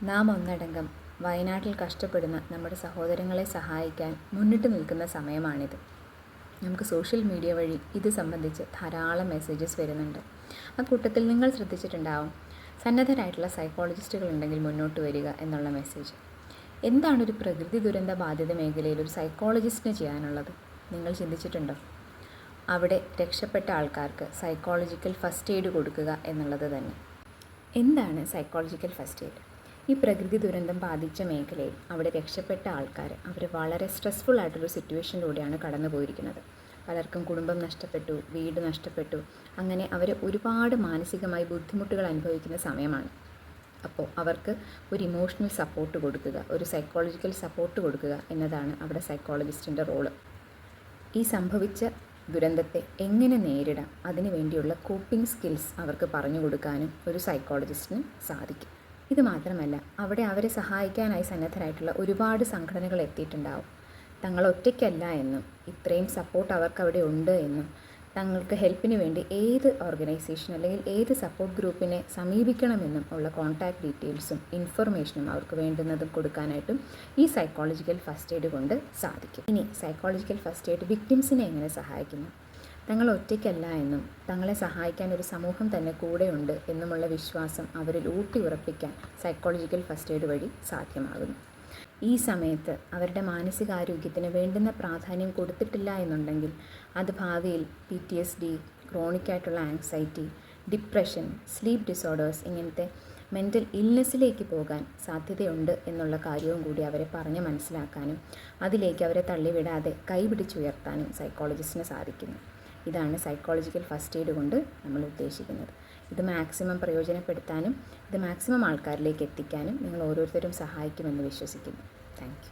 നാം ഒന്നടങ്കം വയനാട്ടിൽ കഷ്ടപ്പെടുന്ന നമ്മുടെ സഹോദരങ്ങളെ സഹായിക്കാൻ മുന്നിട്ട് നിൽക്കുന്ന സമയമാണിത്. നമുക്ക് സോഷ്യൽ മീഡിയ വഴി ഇത് സംബന്ധിച്ച് ധാരാളം മെസ്സേജസ് വരുന്നുണ്ട്. ആ കൂട്ടത്തിൽ നിങ്ങൾ ശ്രദ്ധിച്ചിട്ടുണ്ടാവും, സന്നദ്ധരായിട്ടുള്ള സൈക്കോളജിസ്റ്റുകൾ ഉണ്ടെങ്കിൽ മുന്നോട്ട് വരിക എന്നുള്ള മെസ്സേജ്. എന്താണ് ഒരു പ്രകൃതി ദുരന്ത ബാധിത മേഖലയിൽ ഒരു സൈക്കോളജിസ്റ്റിന് ചെയ്യാനുള്ളത്? നിങ്ങൾ ചിന്തിച്ചിട്ടുണ്ടോ? അവിടെ രക്ഷപ്പെട്ട ആൾക്കാർക്ക് സൈക്കോളജിക്കൽ ഫസ്റ്റ് എയ്ഡ് കൊടുക്കുക എന്നുള്ളത് തന്നെ. എന്താണ് സൈക്കോളജിക്കൽ ഫസ്റ്റ് എയ്ഡ്? ഈ പ്രകൃതി ദുരന്തം ബാധിച്ച മേഖലയിൽ അവിടെ രക്ഷപ്പെട്ട ആൾക്കാർ അവർ വളരെ സ്ട്രെസ്ഫുൾ ആയിട്ടൊരു സിറ്റുവേഷനിലൂടെയാണ് കടന്നു പോയിരിക്കുന്നത്. പലർക്കും കുടുംബം നഷ്ടപ്പെട്ടു, വീട് നഷ്ടപ്പെട്ടു, അങ്ങനെ അവർ ഒരുപാട് മാനസികമായി ബുദ്ധിമുട്ടുകൾ അനുഭവിക്കുന്ന സമയമാണ്. അപ്പോൾ അവർക്ക് ഒരു ഇമോഷണൽ സപ്പോർട്ട് കൊടുക്കുക, ഒരു സൈക്കോളജിക്കൽ സപ്പോർട്ട് കൊടുക്കുക എന്നതാണ് അവിടെ സൈക്കോളജിസ്റ്റിൻ്റെ റോള്. ഈ സംഭവിച്ച ദുരന്തത്തെ എങ്ങനെ നേരിടാം, അതിനു വേണ്ടിയുള്ള കോപ്പിംഗ് സ്കിൽസ് അവർക്ക് പറഞ്ഞു കൊടുക്കാനും ഒരു സൈക്കോളജിസ്റ്റിന് സാധിക്കും. ഇത് മാത്രമല്ല, അവിടെ അവരെ സഹായിക്കാനായി സന്നദ്ധരായിട്ടുള്ള ഒരുപാട് സംഘടനകൾ എത്തിയിട്ടുണ്ടാവും. തങ്ങൾ ഒറ്റയ്ക്കല്ല എന്നും ഇത്രയും സപ്പോർട്ട് അവർക്ക് അവിടെ ഉണ്ട് എന്നും തങ്ങൾക്ക് ഹെൽപ്പിന് വേണ്ടി ഏത് ഓർഗനൈസേഷൻ അല്ലെങ്കിൽ ഏത് സപ്പോർട്ട് ഗ്രൂപ്പിനെ സമീപിക്കണമെന്നും ഉള്ള കോൺടാക്റ്റ് ഡീറ്റെയിൽസും ഇൻഫർമേഷനും അവർക്ക് വേണ്ടുന്നതും കൊടുക്കാനായിട്ടും ഈ സൈക്കോളജിക്കൽ ഫസ്റ്റ് എയ്ഡ് കൊണ്ട് സാധിക്കും. ഇനി സൈക്കോളജിക്കൽ ഫസ്റ്റ് എയ്ഡ് വിക്ടിംസിനെ എങ്ങനെ സഹായിക്കുന്നു? തങ്ങൾ ഒറ്റയ്ക്കല്ല എന്നും തങ്ങളെ സഹായിക്കാൻ ഒരു സമൂഹം തന്നെ കൂടെയുണ്ട് എന്നുമുള്ള വിശ്വാസം അവരിൽ ഊട്ടി ഉറപ്പിക്കാൻ സൈക്കോളജിക്കൽ ഫസ്റ്റ് എയ്ഡ് വഴി സാധ്യമാകുന്നു. ഈ സമയത്ത് അവരുടെ മാനസികാരോഗ്യത്തിന് വേണ്ടുന്ന പ്രാധാന്യം കൊടുത്തിട്ടില്ല എന്നുണ്ടെങ്കിൽ അത് ഭാവിയിൽ PTSD, ക്രോണിക്കായിട്ടുള്ള ആങ്സൈറ്റി, ഡിപ്രഷൻ, സ്ലീപ്പ് ഡിസോർഡേഴ്സ് ഇങ്ങനത്തെ മെൻ്റൽ ഇൽനെസ്സിലേക്ക് പോകാൻ സാധ്യതയുണ്ട് എന്നുള്ള കാര്യവും കൂടി അവരെ പറഞ്ഞ് മനസ്സിലാക്കാനും അതിലേക്ക് അവരെ തള്ളിവിടാതെ കൈപിടിച്ചുയർത്താനും സൈക്കോളജിസ്റ്റിന് സാധിക്കുന്നു. ഇതാണ് സൈക്കോളജിക്കൽ ഫസ്റ്റ് എയ്ഡ് കൊണ്ട് നമ്മൾ ഉദ്ദേശിക്കുന്നത്. ഇത് മാക്സിമം പ്രയോജനപ്പെടുത്താനും ഇത് മാക്സിമം ആൾക്കാരിലേക്ക് എത്തിക്കാനും നിങ്ങൾ ഓരോരുത്തരും സഹായിക്കുമെന്ന് വിശ്വസിക്കുന്നു. Thank you.